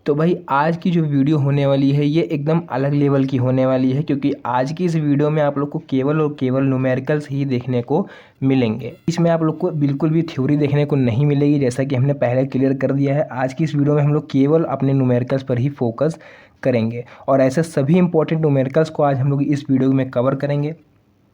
तो भाई आज की जो वीडियो होने वाली है ये एकदम अलग लेवल की होने वाली है, क्योंकि आज की इस वीडियो में आप लोग को केवल और केवल न्यूमेरिकल्स ही देखने को मिलेंगे। इसमें आप लोग को बिल्कुल भी थ्योरी देखने को नहीं मिलेगी, जैसा कि हमने पहले क्लियर कर दिया है। आज की इस वीडियो में हम लोग केवल अपने न्यूमेरिकल्स पर ही फोकस करेंगे और ऐसे सभी इंपॉर्टेंट न्यूमेरिकल्स को आज हम लोग इस वीडियो में कवर करेंगे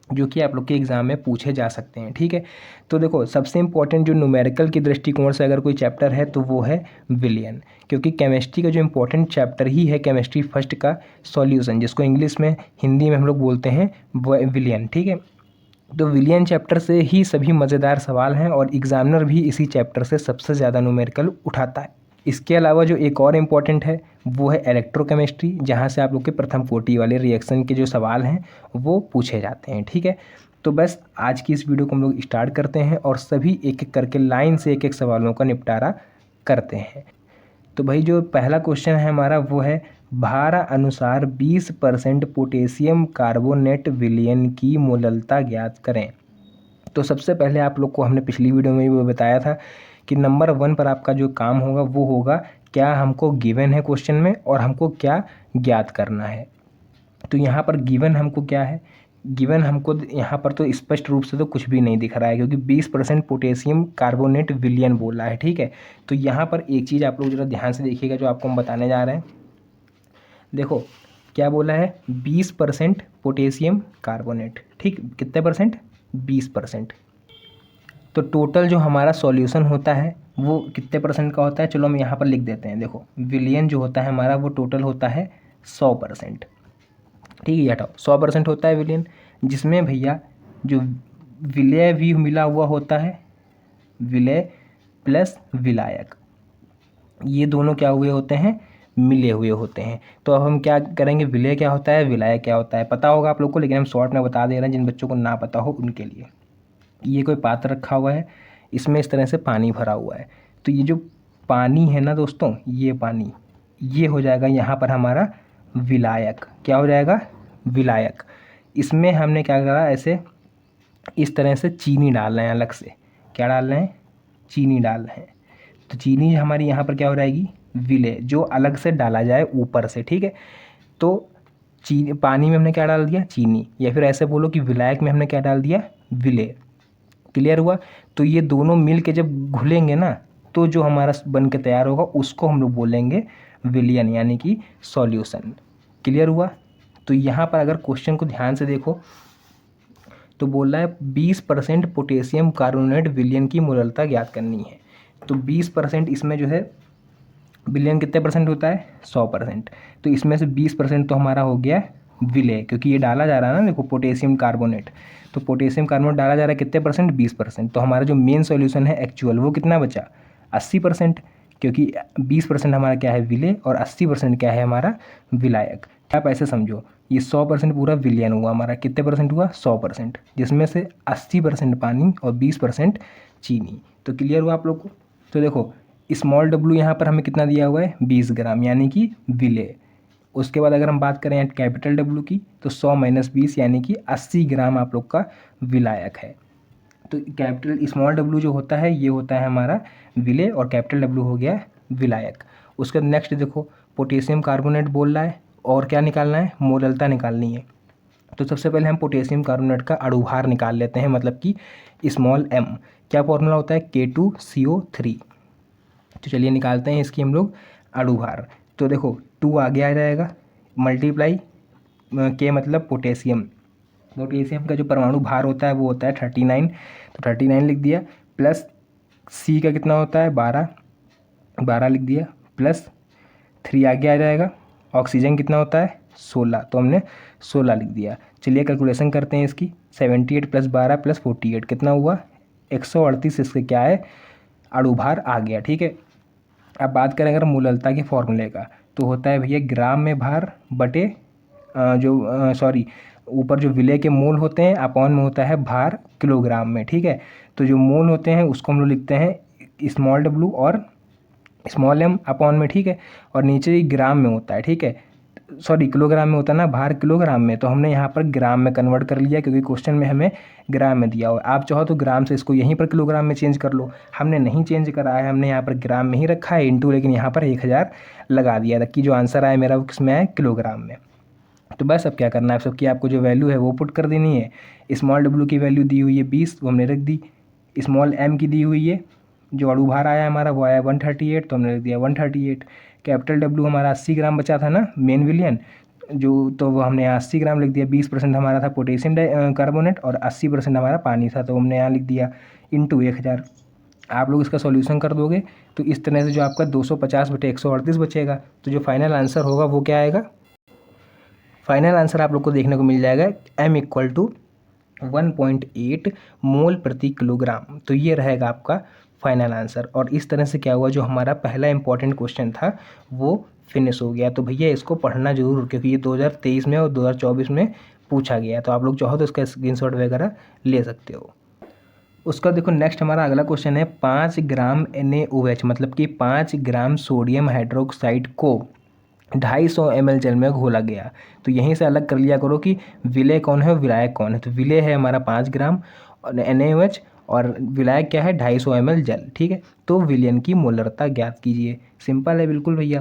जो कि आप लोग के एग्ज़ाम में पूछे जा सकते हैं। ठीक है, तो देखो सबसे इंपॉर्टेंट जो न्यूमेरिकल की दृष्टिकोण से अगर कोई चैप्टर है तो वो है विलियन, क्योंकि केमिस्ट्री का जो इंपॉर्टेंट चैप्टर ही है केमिस्ट्री फर्स्ट का सॉल्यूशन, जिसको इंग्लिश में हिंदी में हम लोग बोलते हैं वो विलियन। ठीक है, तो विलियन चैप्टर से ही सभी मज़ेदार सवाल हैं और एग्जामिनर भी इसी चैप्टर से सबसे ज़्यादा न्यूमेरिकल उठाता है। इसके अलावा जो एक और इम्पॉर्टेंट है वो है इलेक्ट्रोकेमिस्ट्री, जहाँ से आप लोग के प्रथम कोटि वाले रिएक्शन के जो सवाल हैं वो पूछे जाते हैं। ठीक है, तो बस आज की इस वीडियो को हम लोग स्टार्ट करते हैं और सभी एक एक करके लाइन से एक एक सवालों का निपटारा करते हैं। तो भाई जो पहला क्वेश्चन है हमारा वो है भार अनुसार 20% पोटेशियम कार्बोनेट विलयन की मोललता ज्ञात करें। तो सबसे पहले आप लोग को हमने पिछली वीडियो में भी बताया था कि नंबर 1 पर आपका जो काम होगा वो होगा क्या हमको गिवन है क्वेश्चन में और हमको क्या ज्ञात करना है। तो यहाँ पर गिवन हमको क्या है, गिवन हमको यहाँ पर तो स्पष्ट रूप से तो कुछ भी नहीं दिख रहा है, क्योंकि 20% पोटेशियम कार्बोनेट विलयन बोला है। ठीक है, तो यहाँ पर एक चीज़ आप लोग जरा ध्यान से देखिएगा जो आपको हम बताने जा रहे हैं। देखो क्या बोला है, 20% पोटेशियम कार्बोनेट। ठीक, कितने परसेंट, 20%। तो टोटल जो हमारा सॉल्यूशन होता है वो कितने परसेंट का होता है, चलो हम यहाँ पर लिख देते हैं। देखो विलयन जो होता है हमारा वो टोटल होता है 100%। ठीक है, ये हटाओ, 100% होता है विलयन, जिसमें भैया जो विलय भी मिला हुआ होता है, विलय प्लस विलायक, ये दोनों क्या हुए होते हैं, मिले हुए होते हैं। तो अब हम क्या करेंगे, विलय क्या होता है, विलायक क्या होता है, पता होगा आप लोग को, लेकिन हम शॉर्ट में बता दे रहे हैं जिन बच्चों को ना पता हो उनके लिए। ये कोई पात्र रखा हुआ है, इसमें इस तरह से पानी भरा हुआ है, तो ये जो पानी है ना दोस्तों, ये पानी ये हो जाएगा यहाँ पर हमारा विलायक। क्या हो जाएगा, विलायक। इसमें हमने क्या करा, ऐसे इस तरह से चीनी डाल रहे हैं अलग से। क्या डाल रहे हैं, चीनी डाल रहे हैं। तो चीनी हमारी यहाँ पर क्या हो जाएगी, विलय, जो अलग से डाला जाए ऊपर से। ठीक है, तो चीनी, पानी में हमने क्या डाल दिया, चीनी, या फिर ऐसे बोलो कि विलायक में हमने क्या डाल दिया, विलय। क्लियर हुआ। तो ये दोनों मिल के जब घुलेंगे ना तो जो हमारा बन के तैयार होगा उसको हम लोग बोलेंगे विलयन, यानी कि सॉल्यूशन। क्लियर हुआ। तो यहाँ पर अगर क्वेश्चन को ध्यान से देखो तो बोल रहा है 20% पोटेशियम कार्बोनेट विलयन की मोललता ज्ञात करनी है। तो 20% इसमें जो है, विलयन कितने परसेंट होता है, 100%। तो इसमें से 20% तो हमारा हो गया विलय, क्योंकि ये डाला जा रहा है ना, देखो पोटेशियम कार्बोनेट, तो पोटेशियम कार्बोनेट डाला जा रहा है कितने परसेंट, 20%। तो हमारा जो मेन सॉल्यूशन है एक्चुअल वो कितना बचा, 80%, क्योंकि 20% हमारा क्या है, विलय, और 80% क्या है हमारा विलायक। आप ऐसे समझो, ये 100% पूरा विलयन हुआ हमारा, कितने परसेंट हुआ, 100%, जिसमें से 80% पानी और 20% चीनी। तो क्लियर हुआ आप लोग को। तो देखो स्मॉल डब्लू यहाँ पर हमें कितना दिया हुआ है, 20 ग्राम, यानी कि विलय। उसके बाद अगर हम बात करें कैपिटल डब्लू की तो 100 - 20 यानी कि 80 ग्राम आप लोग का विलायक है। तो कैपिटल स्मॉल डब्लू जो होता है ये होता है हमारा विलय और कैपिटल डब्लू हो गया विलायक। उसके बाद नेक्स्ट देखो पोटेशियम कार्बोनेट बोल रहा है और क्या निकालना है, मोललता निकालनी है। तो सबसे पहले हम पोटेशियम कार्बोनेट का अणुभार निकाल लेते हैं, मतलब कि स्मॉल m। क्या फॉर्मूला होता है, K2CO3। तो चलिए निकालते हैं इसकी हम लोग अणुभार। तो देखो 2 आगे आ जाएगा, मल्टीप्लाई के मतलब पोटेशियम, पोटेशियम का जो परमाणु भार होता है वो होता है 39, तो 39 लिख दिया, प्लस सी का कितना होता है 12, 12 लिख दिया, प्लस 3 आगे आ जाएगा, ऑक्सीजन कितना होता है 16, तो हमने 16 लिख दिया। चलिए कैलकुलेशन करते हैं इसकी, 78 + 12 + 48 कितना हुआ, 138 इसके क्या है, अणुभार आ गया। ठीक है, अब बात करें अगर मोललता के फॉर्मूले का, तो होता है भैया ग्राम में भार बटे ऊपर जो विलय के मोल होते हैं अपॉन में होता है भार किलोग्राम में। ठीक है, तो जो मोल होते हैं उसको हम लोग लिखते हैं स्मॉल डब्लू और स्मॉल m अपॉन में। ठीक है, और नीचे ग्राम में होता है। ठीक है, सॉरी किलोग्राम में होता है ना, भार किलोग्राम में, तो हमने यहाँ पर ग्राम में कन्वर्ट कर लिया क्योंकि क्वेश्चन में हमें ग्राम में दिया हुआ है। आप चाहो तो ग्राम से इसको यहीं पर किलोग्राम में चेंज कर लो, हमने नहीं चेंज करा है, हमने यहाँ पर ग्राम में ही रखा है इंटू, लेकिन यहाँ पर 1000 लगा दिया था कि जो आंसर आया मेरा वो किस में आया, किलोग्राम में। तो बस अब क्या करना है आप सबकी, आपको जो वैल्यू है वो पुट कर देनी है। स्मॉल डब्ल्यू की वैल्यू दी हुई है 20, वो हमने रख दी। स्मॉल एम की दी हुई है, जो अणु भार आया हमारा वो आया 138, तो हमने रख दिया 138। कैपिटल डब्ल्यू हमारा 80 ग्राम बचा था ना, मेन विलियन जो, तो वो हमने यहाँ 80 ग्राम लिख दिया। 20% हमारा था पोटेशियम कार्बोनेट और 80% हमारा पानी था, तो हमने यहाँ लिख दिया इंटू 1000। आप लोग इसका सॉल्यूशन कर दोगे तो इस तरह से जो आपका 250/138 बचेगा। तो जो फाइनल आंसर होगा वो क्या आएगा, फाइनल आंसर आप लोग को देखने को मिल जाएगा m = 1.8 मोल प्रति किलोग्राम। तो ये रहेगा आपका फाइनल आंसर। और इस तरह से क्या हुआ, जो हमारा पहला इंपॉर्टेंट क्वेश्चन था वो फिनिश हो गया। तो भैया इसको पढ़ना जरूर, क्योंकि ये 2023 में और 2024 में पूछा गया है। तो आप लोग चाहो तो इसका स्क्रीनशॉट वगैरह ले सकते हो। उसका देखो नेक्स्ट हमारा अगला क्वेश्चन है 5 ग्राम NaOH, मतलब कि 5 ग्राम सोडियम हाइड्रोक्साइड को 250 ml जल में घोला गया। तो यहीं से अलग कर लिया करो कि विलय कौन है और विलायक कौन है। तो विलय है हमारा 5 ग्राम NaOH और विलायक क्या है 250 ml जल, ठीक है। तो विलयन की मोलरता ज्ञात कीजिए। सिंपल है बिल्कुल भैया।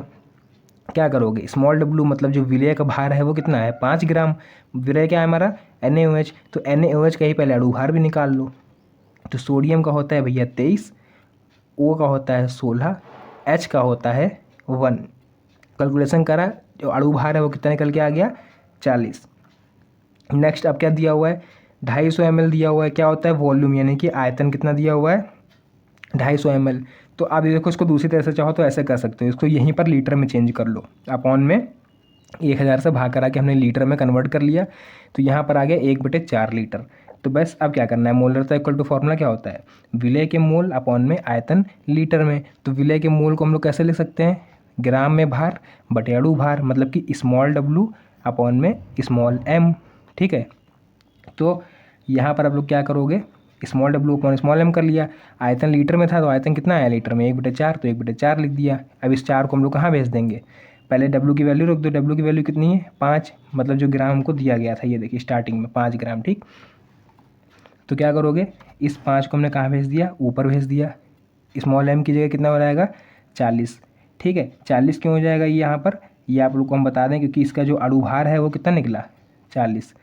क्या करोगे, स्मॉल डब्लू मतलब जो विलय का भार है वो कितना है 5 ग्राम, विलय क्या है हमारा NaOH, तो NaOH का ही पहले अणु भार भी निकाल लो। तो सोडियम का होता है भैया 23, O का होता है 16, H का होता है 1। कैलकुलेशन करा, जो अणु भार है वो कितना निकल के आ गया 40। नेक्स्ट अब क्या दिया हुआ है 250 ml दिया हुआ है। क्या होता है वॉल्यूम, यानी कि आयतन कितना दिया हुआ है 250 ml। तो आप ये देखो, इसको दूसरी तरह से चाहो तो ऐसे कर सकते हो, इसको यहीं पर लीटर में चेंज कर लो। अपॉन में 1000 से भाग करा के हमने लीटर में कन्वर्ट कर लिया, तो यहाँ पर आ गया 1/4 लीटर। तो बस अब क्या करना है, मोलरता इक्वल टू फॉर्मूला क्या होता है, विलय के मोल अपॉन में आयतन लीटर में। तो विलय के मोल को हम लोग कैसे लिख सकते हैं, ग्राम में भार बटे अणु भार, मतलब कि स्मॉल डब्लू अपॉन में स्मॉल एम, ठीक है। तो यहाँ पर आप लोग क्या करोगे, स्मॉल डब्लू अपॉन स्मॉल एम कर लिया। आयतन लीटर में था तो आयतन कितना आया लीटर में 1/4, तो 1/4 लिख दिया। अब इस 4 को हम लोग कहाँ भेज देंगे, पहले डब्लू की वैल्यू रख दो। डब्लू की वैल्यू कितनी है 5, मतलब जो ग्राम हमको दिया गया था, ये देखिए स्टार्टिंग में 5 ग्राम, ठीक। तो क्या करोगे, इस 5 को हमने कहाँ भेज दिया, ऊपर भेज दिया। स्मॉल एम की जगह कितना हो जाएगा 40, ठीक है। 40 क्यों हो जाएगा ये यहाँ पर, ये आप लोग को हम बता दें, क्योंकि इसका जो अणु भार है वो कितना निकला 40,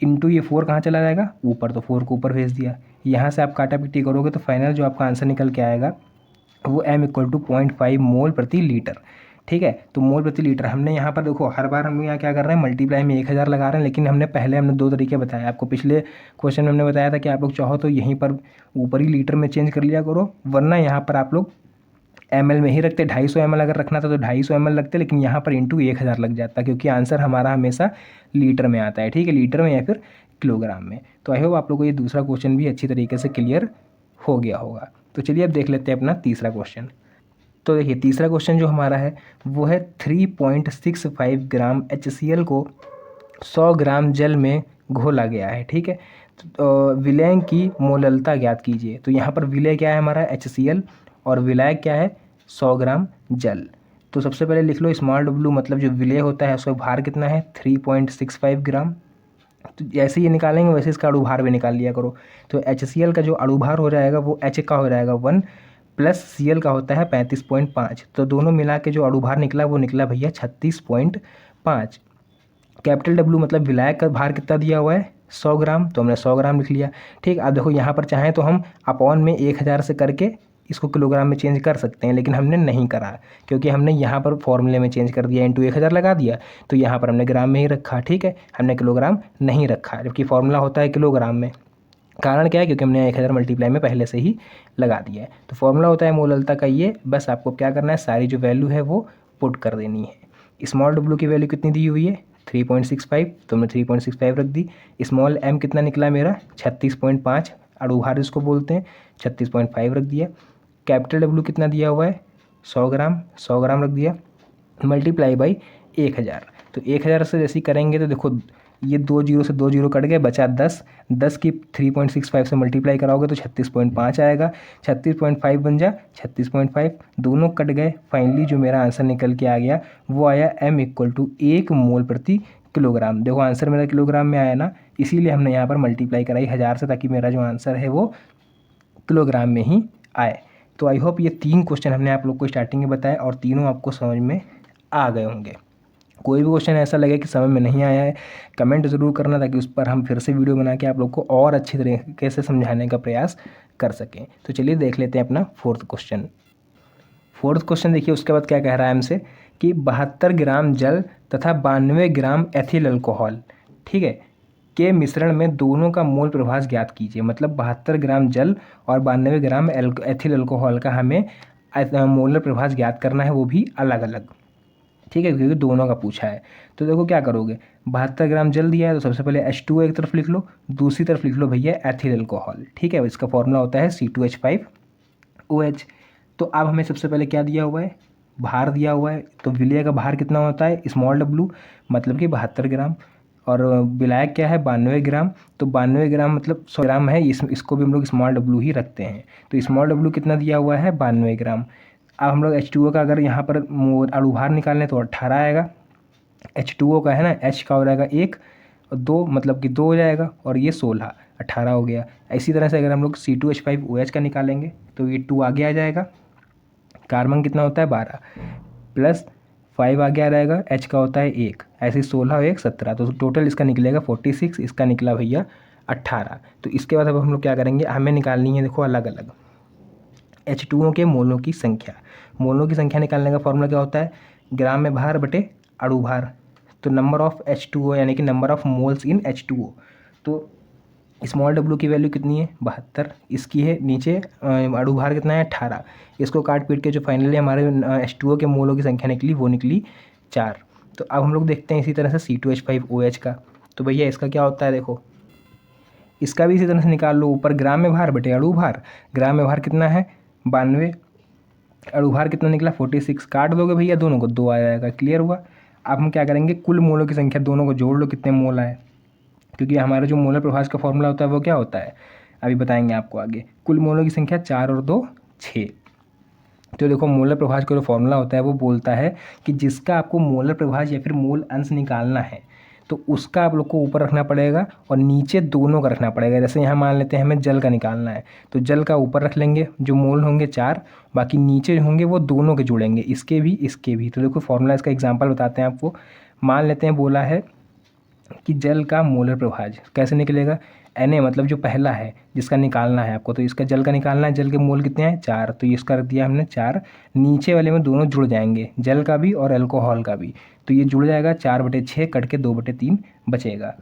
इंटू ये 4 कहाँ चला जाएगा ऊपर, तो 4 को ऊपर भेज दिया। यहाँ से आप काटा पिट्टी करोगे तो फाइनल जो आपका आंसर निकल के आएगा वो m = 0.5 मोल प्रति लीटर, ठीक है। तो मोल प्रति लीटर हमने यहाँ पर देखो, हर बार हम यहाँ क्या कर रहे हैं, मल्टीप्लाई में 1000 लगा रहे हैं, लेकिन हमने 2 तरीके बताए आपको। पिछले क्वेश्चन में हमने बताया था कि आप लोग चाहो तो यहीं पर ऊपर ही लीटर में चेंज कर लिया करो, वरना यहाँ पर आप लोग ml में ही रखते। 250 ml अगर रखना था तो 250 ml लगते, लेकिन यहाँ पर इंटू 1000 लग जाता, क्योंकि आंसर हमारा हमेशा लीटर में आता है, ठीक है, लीटर में या फिर किलोग्राम में। तो आई होप आप लोग को ये दूसरा क्वेश्चन भी अच्छी तरीके से क्लियर हो गया होगा। तो चलिए अब देख लेते हैं अपना तीसरा क्वेश्चन। तो देखिए तीसरा क्वेश्चन जो हमारा है वो है 3.65 ग्राम HCl को 100 ग्राम जल में घोला गया है, ठीक है। तो विलय की मोललता ज्ञात कीजिए। तो यहाँ पर विलय क्या है हमारा HCl और विलायक क्या है 100 ग्राम जल। तो सबसे पहले लिख लो स्मॉल डब्लू, मतलब जो विलय होता है उसका भार कितना है 3.65 ग्राम। तो जैसे ये निकालेंगे वैसे इसका अणु भार भी निकाल लिया करो। तो HCl का जो अणु भार हो जाएगा वो H का हो जाएगा 1 प्लस Cl का होता है 35.5। तो दोनों मिला के जो अणु भार निकला वो निकला भैया 36.5। कैपिटल डब्लू मतलब विलायक का भार कितना दिया हुआ है 100 ग्राम, तो हमने 100 ग्राम लिख लिया, ठीक। अब देखो यहाँ पर चाहें तो हम अपॉन में 1000 से करके इसको किलोग्राम में चेंज कर सकते हैं, लेकिन हमने नहीं करा, क्योंकि हमने यहाँ पर फॉर्मूले में चेंज कर दिया, इंटू 1000 लगा दिया, तो यहाँ पर हमने ग्राम में ही रखा, ठीक है। हमने किलोग्राम नहीं रखा, जबकि फॉर्मूला होता है किलोग्राम में। कारण क्या है, क्योंकि हमने 1000 मल्टीप्लाई में पहले से ही लगा दिया है। तो फॉर्मूला होता है मोललता का ये, बस आपको क्या करना है, सारी जो वैल्यू है वो पुट कर देनी है। स्मॉल डब्लू की वैल्यू कितनी दी हुई है 3.65, तो हमने 3.65 रख दी। स्मॉल एम कितना निकला मेरा 36.5, अणु भार इसको बोलते हैं, 36.5 रख दिया। कैपिटल डब्लू कितना दिया हुआ है 100 ग्राम, 100 ग्राम रख दिया, मल्टीप्लाई बाई 1000। तो 1000 से जैसे करेंगे तो देखो ये 2 जीरो से 2 जीरो कट गए, बचा 10। 10 की 3.65 से मल्टीप्लाई कराओगे तो 36.5 आएगा। 36.5 बन जा 36.5, दोनों कट गए। फाइनली जो मेरा आंसर निकल के आ गया वो आया m इक्वल टू 1 मोल प्रति किलोग्राम। देखो आंसर मेरा किलोग्राम में आया ना, इसीलिए हमने यहाँ पर मल्टीप्लाई कराई 1000 से, ताकि मेरा जो आंसर है वो किलोग्राम में ही आए। तो आई होप ये 3 क्वेश्चन हमने आप लोग को स्टार्टिंग में बताया और तीनों आपको समझ में आ गए होंगे। कोई भी क्वेश्चन ऐसा लगे कि समझ में नहीं आया है, कमेंट ज़रूर करना, ताकि उस पर हम फिर से वीडियो बना के आप लोग को और अच्छी तरीके से समझाने का प्रयास कर सकें। तो चलिए देख लेते हैं अपना फोर्थ क्वेश्चन। फोर्थ क्वेश्चन देखिए, उसके बाद क्या कह रहा है हमसे कि 72 ग्राम जल तथा 92 ग्राम एथिल अल्कोहल, ठीक है, के मिश्रण में दोनों का मोल प्रभाव ज्ञात कीजिए। मतलब 72 ग्राम जल और 92 ग्राम एथिल अल्कोहल का हमें मोलर प्रभाव ज्ञात करना है, वो भी अलग अलग, ठीक है, क्योंकि दोनों का पूछा है। तो देखो क्या करोगे, 72 ग्राम जल दिया है तो सबसे पहले H2O एक तरफ लिख लो, दूसरी तरफ लिख लो भैया एथिल अल्कोहल, ठीक है। इसका फॉर्मूला होता है C2H5OH। तो अब हमें सबसे पहले क्या दिया हुआ है, भार दिया हुआ है। तो विलय का भार कितना होता है, स्मॉल w, मतलब कि 72 ग्राम, और विलायक क्या है 92 ग्राम। तो 92 ग्राम मतलब 100 ग्राम है, इसको भी हम लोग स्मॉल w ही रखते हैं। तो स्मॉल w कितना दिया हुआ है 92 ग्राम। अब हम लोग H2O का अगर यहाँ पर अणुभार निकालने तो 18 आएगा। H2O का है ना, H का हो जाएगा 1 और 2, मतलब कि 2 हो जाएगा, और ये 16, 18 हो गया। इसी तरह से अगर हम लोग C2H5OH का निकालेंगे तो ये 2 आगे आ जाएगा। कार्बन कितना होता है 12, प्लस 5 आगे आ जाएगा, H का होता है 1, ऐसे 16 और 1 17, तो टोटल इसका निकलेगा 46, इसका निकला भैया 18। तो इसके बाद अब हम लोग क्या करेंगे, हमें निकालनी है देखो अलग अलग H2O के मोलों की संख्या। मोलों की संख्या निकालने का फॉर्मूला क्या होता है, ग्राम में भार बटे अणुभार। तो नंबर ऑफ H2O यानी कि number of moles in H2O। तो स्मॉल w की वैल्यू कितनी है 72, इसकी है नीचे अणुभार कितना है 18। इसको काट पीट के जो फाइनली हमारे H2O के मोलों की संख्या निकली वो निकली 4। तो अब हम लोग देखते हैं इसी तरह से C2H5OH का। तो भैया इसका क्या होता है, देखो इसका भी इसी तरह से निकाल लो, ऊपर ग्राम में भार बटे अणुभार। ग्राम में भार कितना है 92, अणुभार कितना निकला 46, काट दोगे भैया दोनों को 2 आ जाएगा। क्लियर हुआ। अब हम क्या करेंगे, कुल मोलों की संख्या दोनों को जोड़ लो कितने मोल आए, क्योंकि हमारा जो मोलर प्रभाव का फॉर्मूला होता है वो क्या होता है अभी बताएंगे आपको आगे। कुल मोलों की संख्या 4 और 2 6। तो देखो मोलर प्रभाव का जो फॉर्मूला होता है वो बोलता है कि जिसका आपको मोलर प्रभाव या फिर मोल अंश निकालना है तो उसका आप लोग को ऊपर रखना पड़ेगा और नीचे दोनों का रखना पड़ेगा। जैसे यहाँ मान लेते हैं हमें जल का निकालना है, तो जल का ऊपर रख लेंगे, जो मोल होंगे 4, बाकी नीचे होंगे वो दोनों के जुड़ेंगे, इसके भी इसके भी। तो देखो फॉर्मूला इसका एग्जाम्पल बताते हैं आपको। मान लेते हैं बोला है कि जल का मोलर प्रभाव कैसे निकलेगा, Na मतलब जो पहला है जिसका निकालना है आपको, तो इसका जल का निकालना है, जल के मोल कितने हैं 4, तो इसका रख दिया हमने 4। नीचे वाले में दोनों जुड़ जाएंगे, जल का भी और अल्कोहल का भी, तो ये जुड़ जाएगा 4/6 कट के 2/3 बचेगा।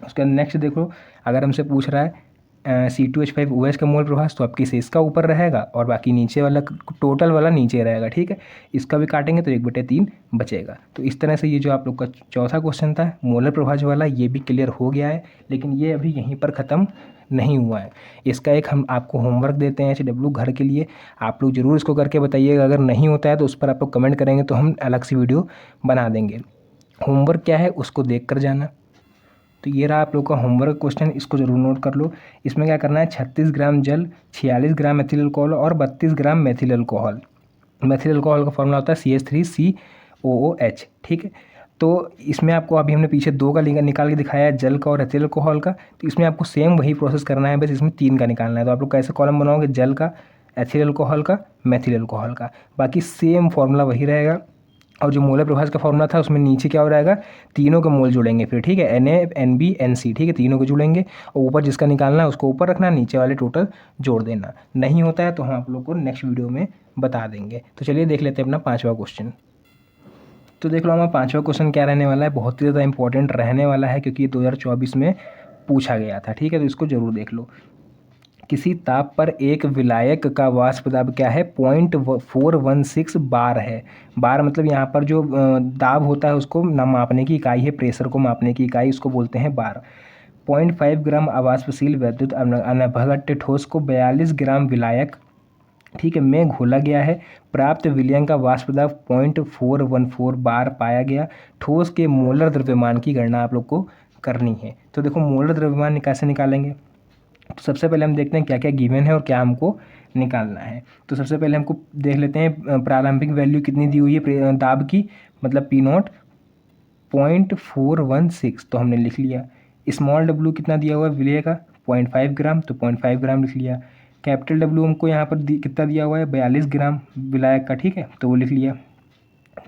उसके बाद नेक्स्ट देखो, अगर हमसे पूछ रहा है C2H5OH का मोल प्रभाव, तो आपकी से इसका ऊपर रहेगा और बाकी नीचे वाला टोटल वाला नीचे रहेगा, ठीक है। इसका भी काटेंगे तो 1/3 बचेगा। तो इस तरह से ये जो आप लोग का चौथा क्वेश्चन था मोलर प्रभाव वाला, ये भी क्लियर हो गया है। लेकिन ये अभी यहीं पर ख़त्म नहीं हुआ है, इसका एक हम आपको होमवर्क देते हैं HW घर के लिए। आप लोग ज़रूर इसको करके बताइएगा, अगर नहीं होता है तो उस पर आप लोग कमेंट करेंगे तो हम अलग से वीडियो बना देंगे। होमवर्क क्या है उसको देख कर जाना। तो ये रहा आप लोग का होमवर्क क्वेश्चन, इसको जरूर नोट कर लो। इसमें क्या करना है, 36 ग्राम जल, 46 ग्राम एथिल अल्कोहल और 32 ग्राम मेथिल अल्कोहल। मेथिल अल्कोहल का फॉर्मूला होता है CH3COOH, ठीक है। तो इसमें आपको अभी हमने पीछे 2 का निकाल के दिखाया है, जल का और एथिल अल्कोहल का। तो इसमें आपको सेम वही प्रोसेस करना है, बस इसमें 3 का निकालना है। तो आप लोग कैसे कॉलम बनाओगे, जल का, एथिल अल्कोहल का, मेथिल अल्कोहल का, बाकी सेम फॉर्मूला वही रहेगा। और जो मोलर प्रभाव का फॉर्मूला था उसमें नीचे क्या हो जाएगा, तीनों के मोल जुड़ेंगे फिर, ठीक है, Na Nb Nc, ठीक है, तीनों को जुड़ेंगे और ऊपर जिसका निकालना है उसको ऊपर रखना, नीचे वाले टोटल जोड़ देना। नहीं होता है तो हम आप लोग को नेक्स्ट वीडियो में बता देंगे। तो चलिए देख लेते हैं अपना 5वां क्वेश्चन। तो देख लो हमारा 5वां क्वेश्चन क्या रहने वाला है, बहुत ही ज़्यादा इंपॉर्टेंट रहने वाला है क्योंकि ये 2024 में पूछा गया था, ठीक है। तो इसको ज़रूर देख लो। किसी ताप पर एक विलायक का वाष्प दाब क्या है 0.416 बार है। बार मतलब यहाँ पर जो दाब होता है उसको मापने की इकाई है, प्रेशर को मापने की इकाई, उसको बोलते हैं बार। 0.5 ग्राम अवाष्पशील वैद्युत अनभट्ट ठोस को 42 ग्राम विलायक ठीक है, में घोला गया है। प्राप्त विलयन का वाष्प दाब 0.414 बार पाया गया। ठोस के मोलर द्रव्यमान की गणना आप लोग को करनी है। तो देखो मोलर द्रव्यमान कैसे निकालेंगे, तो सबसे पहले हम देखते हैं क्या क्या गिवन है और क्या हमको निकालना है। तो सबसे पहले हमको देख लेते हैं प्रारंभिक वैल्यू कितनी दी हुई है दाब की, मतलब पी नॉट 0.416, तो हमने लिख लिया। स्मॉल डब्ल्यू कितना दिया हुआ है विलय का 0.5 ग्राम, तो 0.5 ग्राम लिख लिया। कैपिटल डब्ल्यू हमको यहाँ पर कितना दिया हुआ है 42 ग्राम विलायक का, ठीक है, तो वो लिख लिया।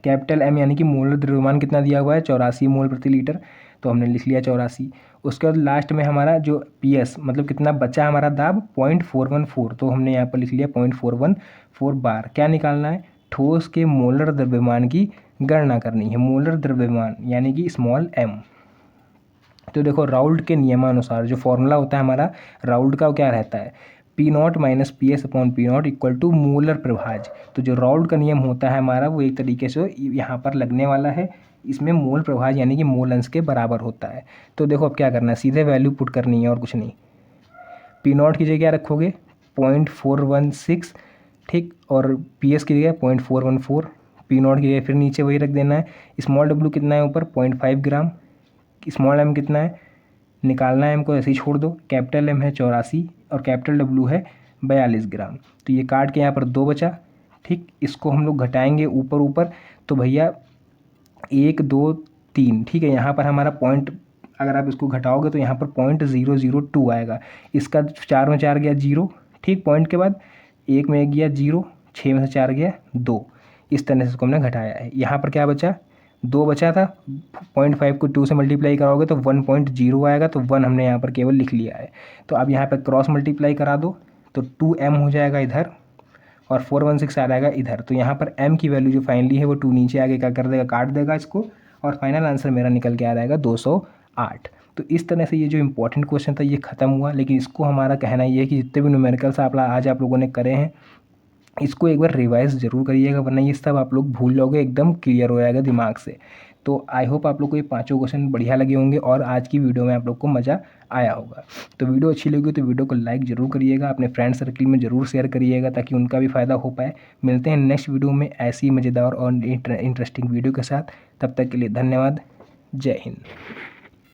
कैपिटल एम यानी कि मोलर द्रव्यमान कितना दिया हुआ है 84 मोल प्रति लीटर, तो हमने लिख लिया 84। उसके बाद लास्ट में हमारा जो पी एस मतलब कितना बचा हमारा दाब 0.414, तो हमने यहाँ पर लिख लिया 0.414 बार। क्या निकालना है, ठोस के मोलर द्रव्यमान की गणना करनी है। मोलर द्रव्यमान यानी कि स्मॉल एम। तो देखो राउल्ट के नियमानुसार जो फॉर्मूला होता है हमारा राउल्ट का, वो क्या रहता है, p nought minus p s upon p nought equal to molar प्रभाज। तो जो राउल्ट का नियम होता है हमारा वो एक तरीके से यहाँ पर लगने वाला है, इसमें मोल प्रभाज यानी कि मोल अंश के बराबर होता है। तो देखो अब क्या करना है, सीधे वैल्यू पुट करनी है और कुछ नहीं। पी नॉट की जगह क्या रखोगे 0.416, ठीक, और पी एस की जगह 0.414, पी नॉट की जगह फिर नीचे वही रख देना है। स्मॉल डब्ल्यू कितना है ऊपर 0.5 ग्राम, स्मॉल एम कितना है निकालना है हमको, ऐसे ही छोड़ दो। कैपिटल एम है 84 और कैपिटल डब्ल्यू है 42 ग्राम। तो ये काट के यहाँ पर 2 बचा, ठीक, इसको हम लोग घटाएंगे ऊपर ऊपर, तो भैया 1 2 3, ठीक है। यहाँ पर हमारा पॉइंट अगर आप इसको घटाओगे तो यहाँ पर 0.002 आएगा। इसका 4 में 4 गया 0, ठीक, पॉइंट के बाद 1 में 1 गया 0, 6 में से 4 गया 2। इस तरह से इसको हमने घटाया है। यहाँ पर क्या बचा 2 बचा था, 0.5 को 2 से मल्टीप्लाई कराओगे तो 1.0 आएगा, तो 1 हमने यहाँ पर केवल लिख लिया है। तो अब यहाँ पर क्रॉस मल्टीप्लाई करा दो तो 2m हो जाएगा इधर और 416 आ जाएगा इधर। तो यहाँ पर m की वैल्यू जो फाइनली है वो 2 नीचे आगे क्या कर देगा, काट देगा इसको, और फाइनल आंसर मेरा निकल के आ जाएगा 208। तो इस तरह से ये जो इंपॉर्टेंट क्वेश्चन था ये खत्म हुआ। लेकिन इसको हमारा कहना ये है कि जितने भी न्यूमेरिकल्स आज आप लोगों ने करे हैं इसको एक बार रिवाइज जरूर करिएगा, वरना ये सब आप लोग भूल जाओगे, एकदम क्लियर हो जाएगा दिमाग से। तो आई होप आप लोग को ये 5 क्वेश्चन बढ़िया लगे होंगे और आज की वीडियो में आप लोग को मज़ा आया होगा। तो वीडियो अच्छी लगी तो वीडियो को लाइक ज़रूर करिएगा, अपने फ्रेंड सर्कल में ज़रूर शेयर करिएगा ताकि उनका भी फ़ायदा हो पाए। मिलते हैं नेक्स्ट वीडियो में ऐसी मज़ेदार और इंटरेस्टिंग वीडियो के साथ। तब तक के लिए धन्यवाद। जय हिंद।